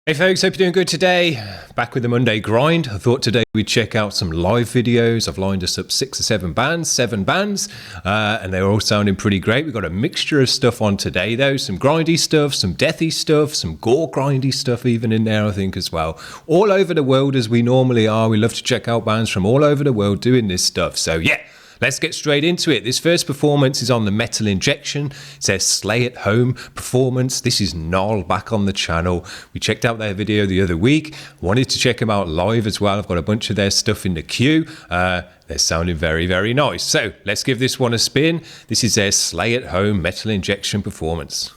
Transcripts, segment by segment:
Hey folks, hope you're doing good today. Back with the Monday grind. I thought today we'd check out some live videos. I've lined us up 6 or 7 bands, and they're all sounding pretty great. We've got a mixture of stuff on today though, some grindy stuff, some deathy stuff, some gore grindy stuff even in there I think as well. All over the world as we normally are. We love to check out bands from all over the world doing this stuff. So yeah. Let's get straight into it. This first performance is on the Metal Injection. It says Slay at Home performance. This is Knoll back on the channel. We checked out their video the other week. Wanted to check them out live as well. I've got a bunch of their stuff in the queue. They're sounding very, very nice. So let's give this one a spin. This is their Slay at Home Metal Injection performance.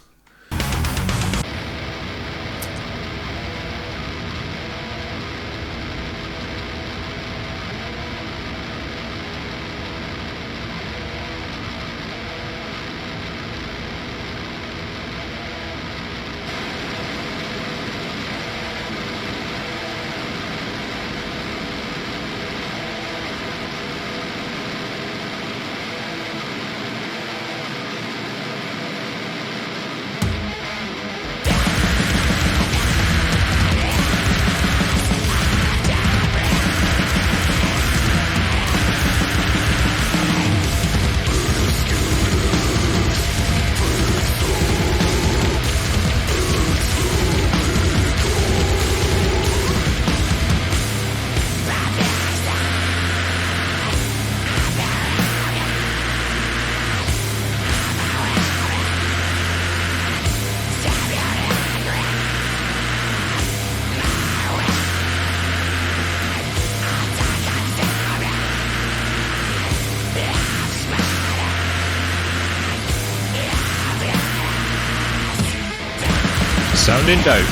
Sounding dope.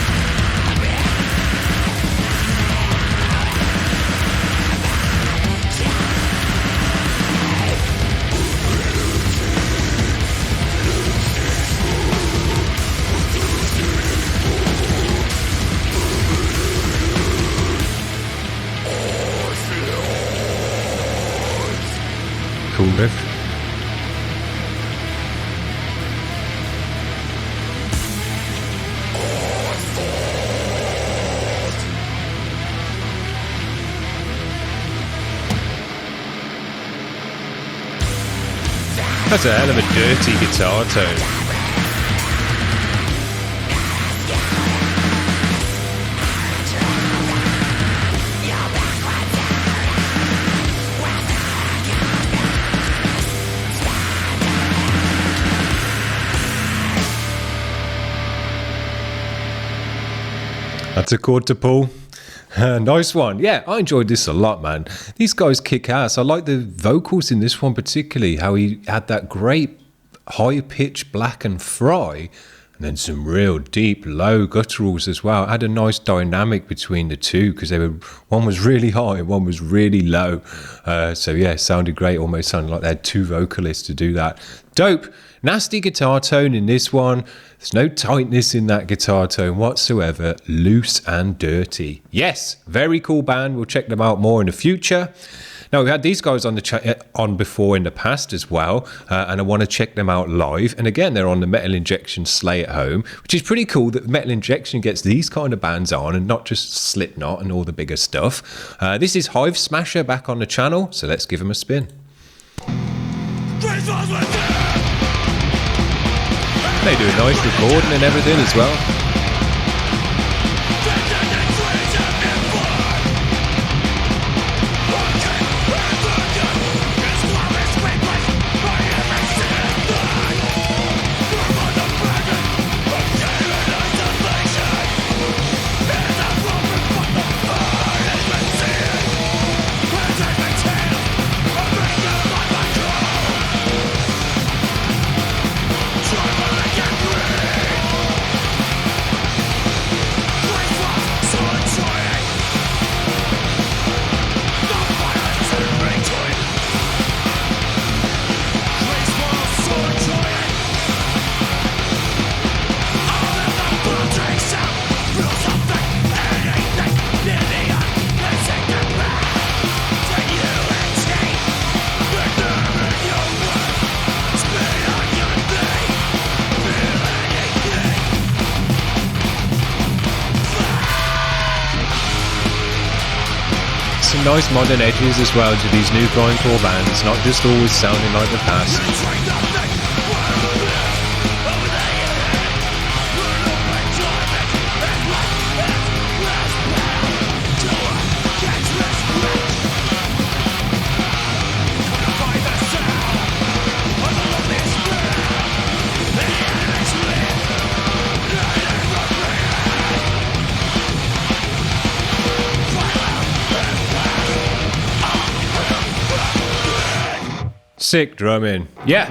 Cool riff. That's a hell of a dirty guitar tone. That's a chord to pull. Nice one. Yeah, I enjoyed this a lot, man. These guys kick ass. I like the vocals in this one particularly, how he had that great high-pitched black and fry, and then some real deep, low gutturals as well. It had a nice dynamic between the two because one was really high and one was really low. So yeah, it sounded great. Almost sounded like they had 2 vocalists to do that. Dope. Nasty guitar tone in this one. There's no tightness in that guitar tone whatsoever. Loose and dirty. Yes, very cool band. We'll check them out more in the future. Now, we've had these guys on before in the past as well, and I want to check them out live. And again, they're on the Metal Injection Slay at Home, which is pretty cool that Metal Injection gets these kind of bands on and not just Slipknot and all the bigger stuff. This is Hivesmasher back on the channel, so let's give them a spin. They do a nice recording and everything as well. some nice modern edges as well to these new grindcore bands, not just always sounding like the past. Sick drumming. Yeah,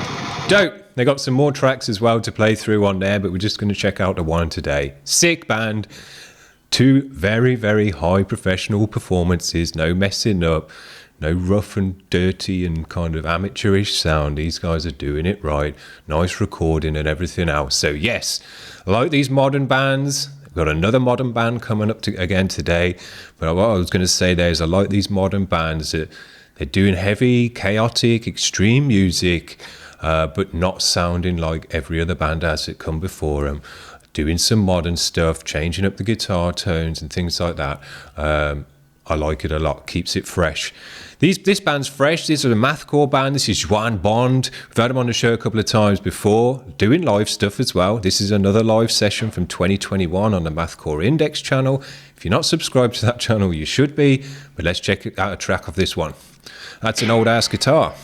dope. They got some more tracks as well to play through on there, but we're just going to check out the one today. Sick band. 2 very, very high professional performances. No messing up. No rough and dirty and kind of amateurish sound. These guys are doing it right. Nice recording and everything else. So yes, I like these modern bands. I've got another modern band coming up again today. But what I was going to say there is I like these modern bands that they're doing heavy, chaotic, extreme music, but not sounding like every other band has that come before them. Doing some modern stuff, changing up the guitar tones and things like that. I like it a lot. Keeps it fresh. This band's fresh. This is a mathcore band. This is Juan Bond. We've had him on the show a couple of times before, doing live stuff as well. This is another live session from 2021 on the Mathcore Index channel. If you're not subscribed to that channel, you should be. But let's check out a track of this one. That's an old ass guitar.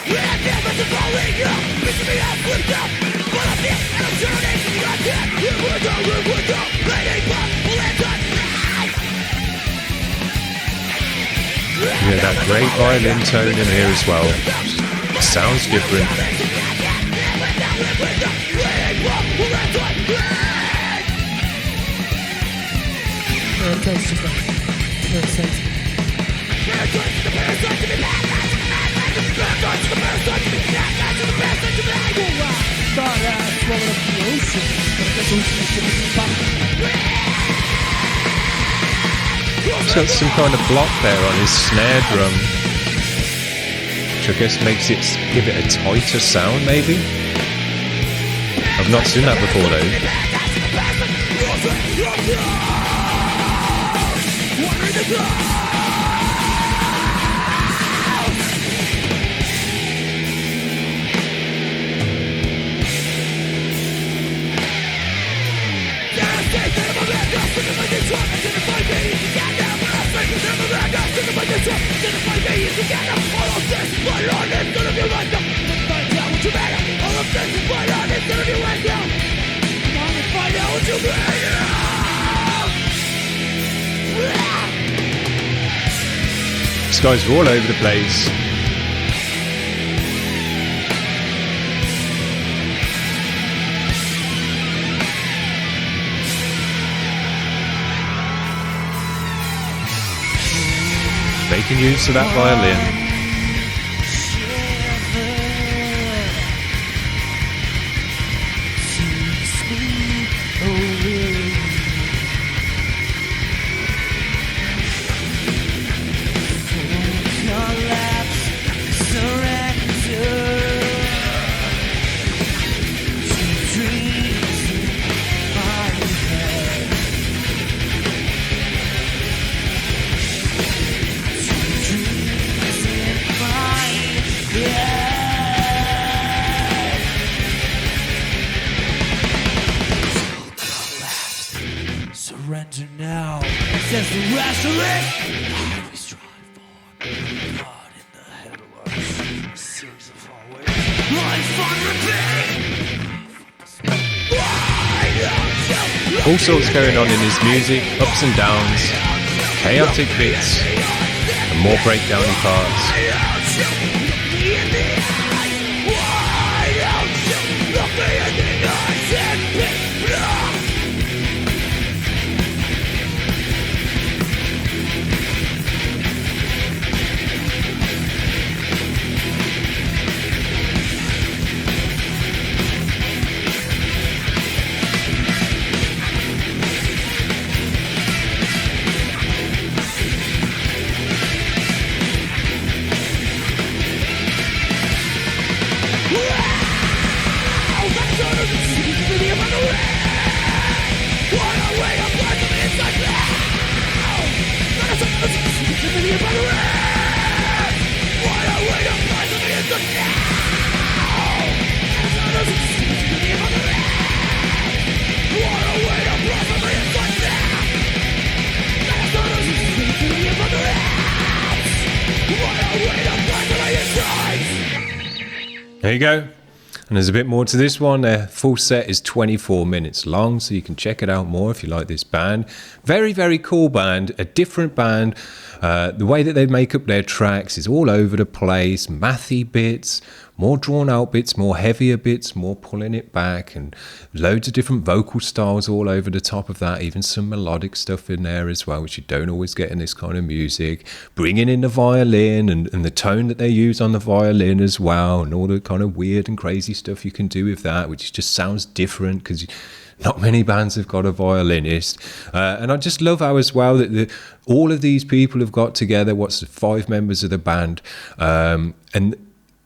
Yeah, that great violin tone in here as well. Sounds different. He's got some kind of block there on his snare drum, which I guess makes it give it a tighter sound maybe. I've not seen that before though. These guys are all over the place. Making use of that violin. Surrender now, says the rationalist. Always strive for God in the headless series of hallways. Life on repeat. All sorts going on in his music, ups and downs, chaotic bits, and more breakdowny parts. There you go. And there's a bit more to this one. Their full set is 24 minutes long, so you can check it out more if you like this band. Very, very cool band, a different band. The way that they make up their tracks is all over the place. Mathy bits, more drawn out bits, more heavier bits, more pulling it back, and loads of different vocal styles all over the top of that. Even some melodic stuff in there as well, which you don't always get in this kind of music. Bringing in the violin and the tone that they use on the violin as well, and all the kind of weird and crazy stuff you can do with that, which just sounds different because not many bands have got a violinist. And I just love how as well that all of these people have got together, 5 members of the band, and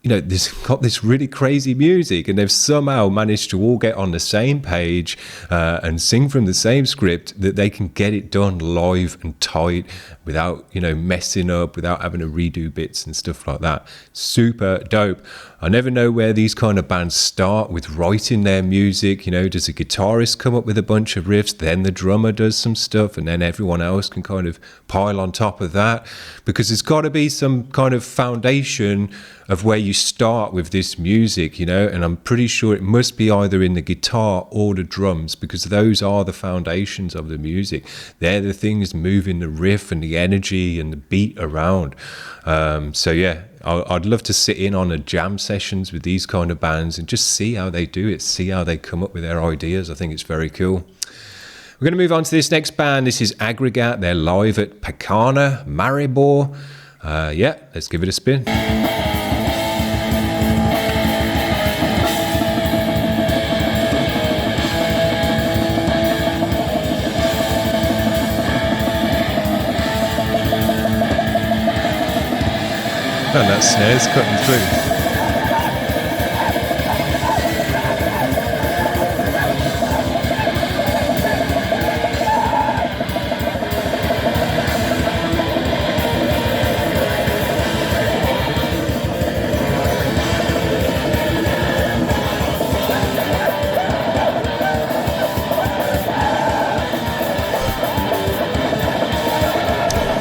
you know, this got this really crazy music, and they've somehow managed to all get on the same page and sing from the same script, that they can get it done live and tight without, you know, messing up, without having to redo bits and stuff like that. Super dope. I never know where these kind of bands start with writing their music. You know, does a guitarist come up with a bunch of riffs, then the drummer does some stuff, and then everyone else can kind of pile on top of that? Because there's got to be some kind of foundation of where you start with this music, you know, and I'm pretty sure it must be either in the guitar or the drums, because those are the foundations of the music. They're the things moving the riff and the energy and the beat around. So yeah, I'd love to sit in on a jam sessions with these kind of bands and just see how they do it, see how they come up with their ideas. I think it's very cool. We're going to move on to this next band. This is Agregat. They're live at Pekana, Maribor. Yeah, let's give it a spin. And that snare's cutting through.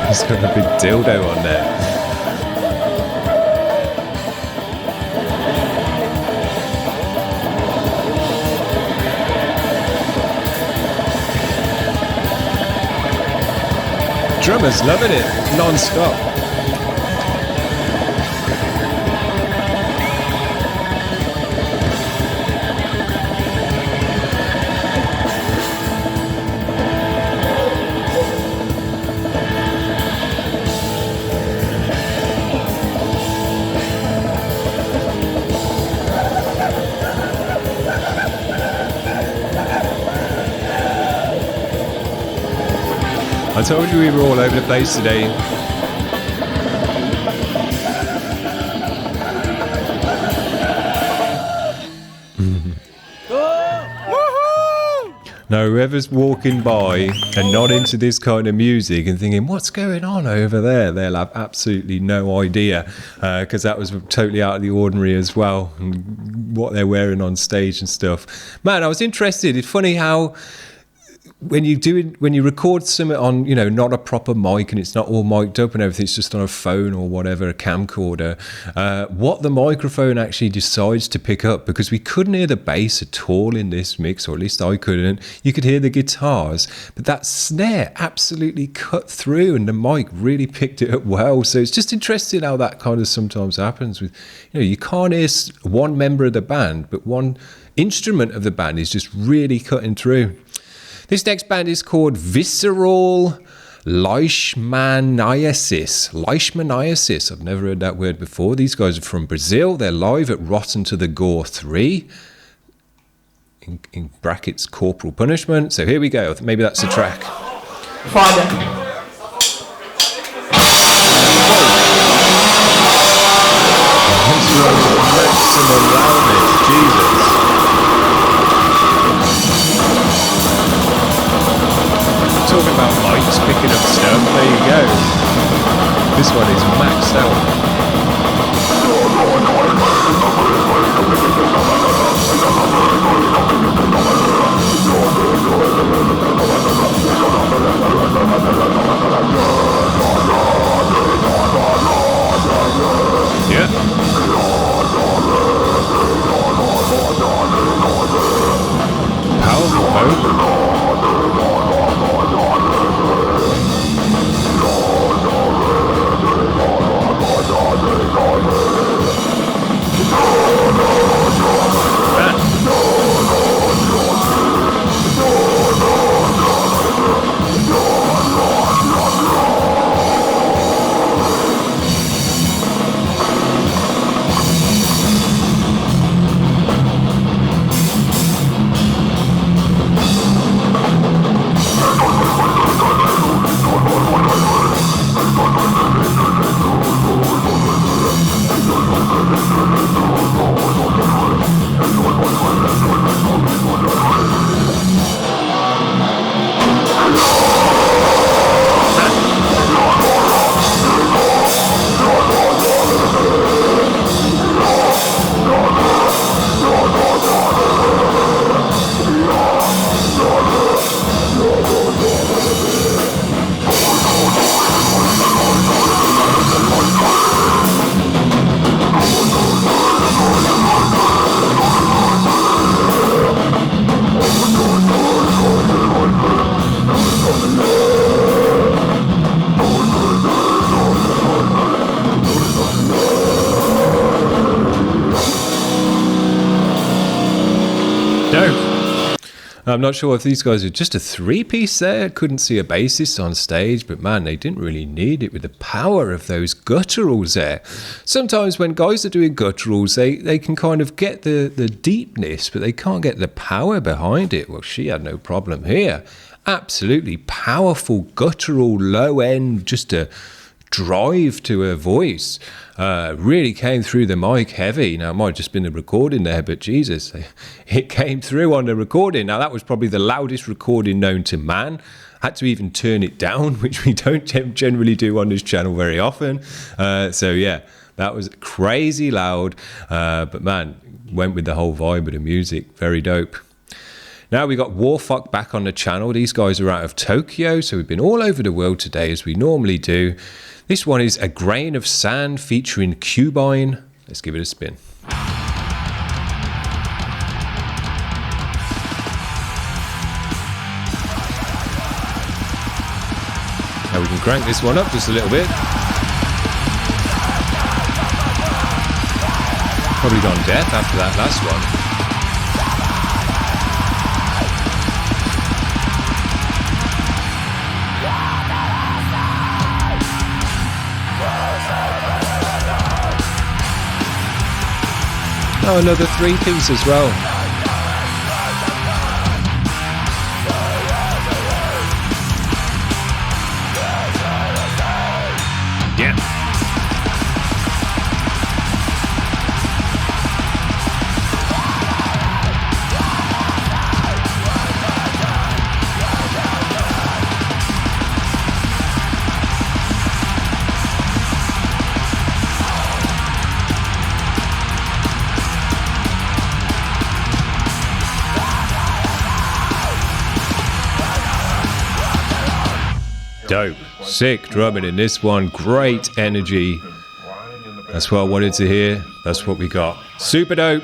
He's got a big dildo on there. Drummers loving it non-stop. I told you we were all over the place today. Now, whoever's walking by and not into this kind of music and thinking, what's going on over there? They'll have absolutely no idea, because that was totally out of the ordinary as well, and what they're wearing on stage and stuff. Man, I was interested. It's funny how when you record something on, you know, not a proper mic and it's not all mic'd up and everything, it's just on a phone or whatever, a camcorder, what the microphone actually decides to pick up, because we couldn't hear the bass at all in this mix, or at least I couldn't. You could hear the guitars, but that snare absolutely cut through and the mic really picked it up well. So it's just interesting how that kind of sometimes happens with, you know, you can't hear one member of the band, but one instrument of the band is just really cutting through. This next band is called Visceral Leishmaniasis. Leishmaniasis. I've never heard that word before. These guys are from Brazil. They're live at Rotten to the Gore 3. In brackets, Corporal Punishment. So here we go. Maybe that's the track. Father. Maximum loudness. Jesus. Talking about mics picking up stuff, there you go. This one is maxed out. Yeah. Powerful vocal. I'm not sure if these guys are just a three-piece there. Couldn't see a bassist on stage, but man, they didn't really need it with the power of those gutturals there. Sometimes when guys are doing gutturals, they can kind of get the deepness, but they can't get the power behind it. Well, she had no problem here. Absolutely powerful guttural, low-end, just a drive to her voice. Really came through the mic heavy. Now, it might have just been the recording there, but Jesus, it came through on the recording. Now, that was probably the loudest recording known to man. Had to even turn it down, which we don't generally do on this channel very often. So, yeah, that was crazy loud. But, man, went with the whole vibe of the music. Very dope. Now we got Warfuck back on the channel. These guys are out of Tokyo, so we've been all over the world today as we normally do. This one is A Grain of Sand featuring Cubine. Let's give it a spin. Now we can crank this one up just a little bit. Probably gone deaf after that last one. Oh, another three-piece as well. Yeah. Dope. Sick drumming in this one. Great energy. That's what I wanted to hear. That's what we got. Super dope.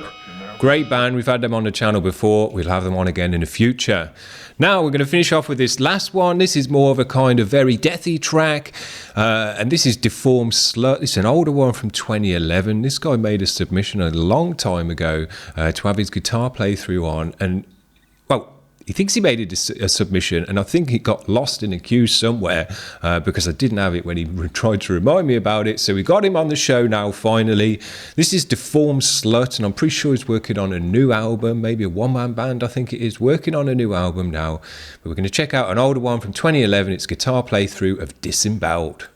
Great band. We've had them on the channel before. We'll have them on again in the future. Now we're going to finish off with this last one. This is more of a kind of very deathy track. And this is Deformed Slut. This is an older one from 2011. This guy made a submission a long time ago to have his guitar playthrough on. And, well, he thinks he made a submission, and I think it got lost in a queue somewhere because I didn't have it when he tried to remind me about it. So we got him on the show now, finally. This is Deformed Slut, and I'm pretty sure he's working on a new album, maybe a one-man band, I think it is, working on a new album now. But we're going to check out an older one from 2011. It's guitar playthrough of Disemboweled.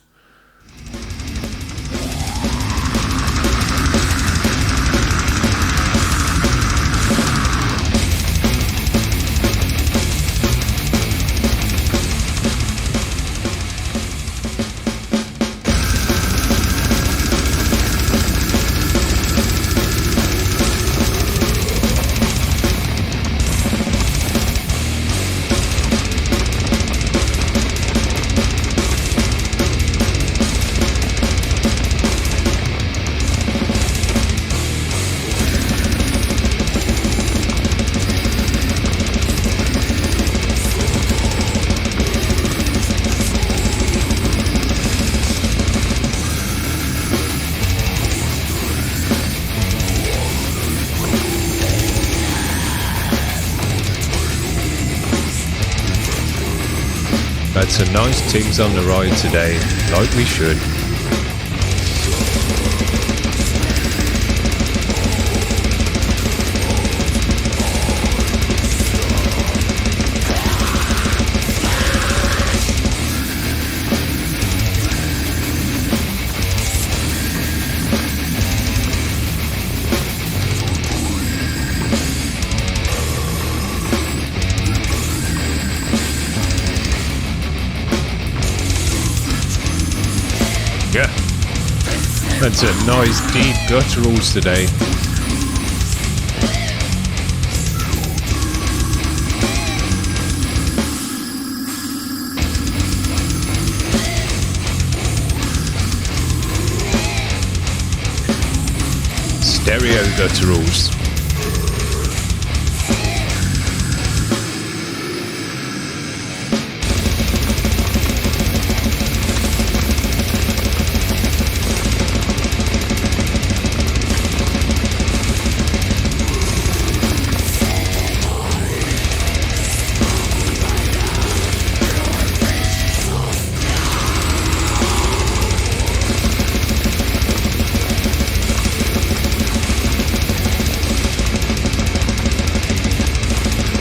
Had some nice things on the ride today, like we should. Yeah, that's a nice deep gutturals today. Stereo gutturals.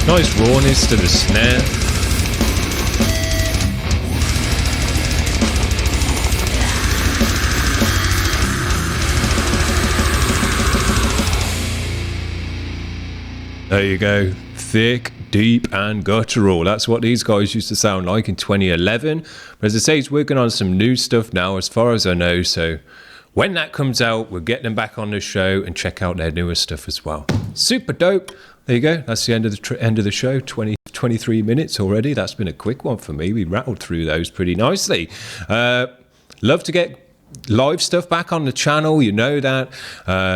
Nice rawness to the snare. There you go. Thick, deep, and guttural. That's what these guys used to sound like in 2011. But as I say, he's working on some new stuff now, as far as I know. So when that comes out, we'll get them back on the show and check out their newer stuff as well. Super dope. There you go. That's the end of the show. 23 minutes already. That's been a quick one for me. We rattled through those pretty nicely. Love to get live stuff back on the channel, you know that.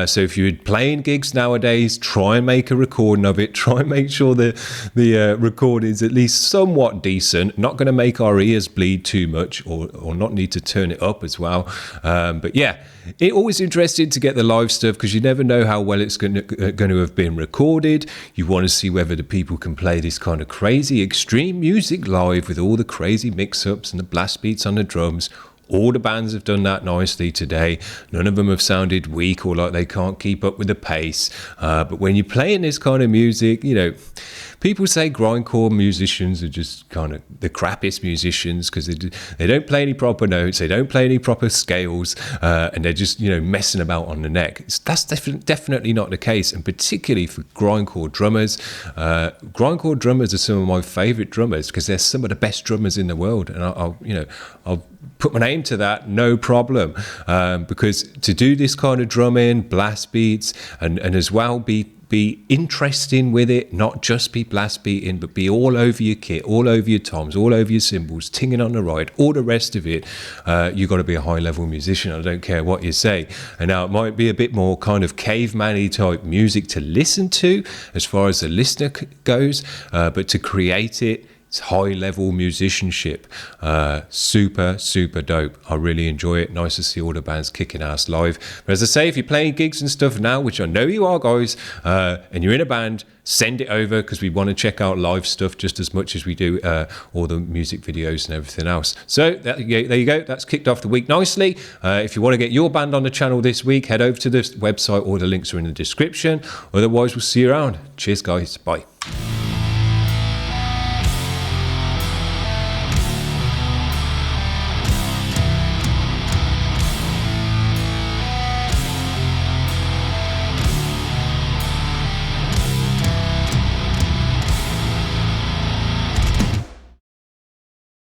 So if you're playing gigs nowadays, try and make a recording of it. Try and make sure the recording is at least somewhat decent. Not going to make our ears bleed too much, or not need to turn it up as well. But yeah, it's always interesting to get the live stuff because you never know how well it's going to have been recorded. You want to see whether the people can play this kind of crazy extreme music live with all the crazy mix-ups and the blast beats on the drums. All the bands have done that nicely today. None of them have sounded weak or like they can't keep up with the pace. But when you're playing this kind of music, you know, people say grindcore musicians are just kind of the crappiest musicians because they don't play any proper notes, they don't play any proper scales, and they're just, you know, messing about on the neck. That's definitely not the case, and particularly for grindcore drummers. Grindcore drummers are some of my favourite drummers because they're some of the best drummers in the world, and I'll put my name to that, no problem, because to do this kind of drumming, blast beats, and as well be interesting with it, not just be blast beating, but be all over your kit, all over your toms, all over your cymbals, tinging on the ride, all the rest of it. You've got to be a high level musician. I don't care what you say. And now it might be a bit more kind of caveman-y type music to listen to as far as the listener goes, but to create it, it's high-level musicianship. Super, super dope. I really enjoy it. Nice to see all the bands kicking ass live. But as I say, if you're playing gigs and stuff now, which I know you are, guys, and you're in a band, send it over because we want to check out live stuff just as much as we do all the music videos and everything else. So there you go. That's kicked off the week nicely. If you want to get your band on the channel this week, head over to the website. All the links are in the description. Otherwise, we'll see you around. Cheers, guys. Bye.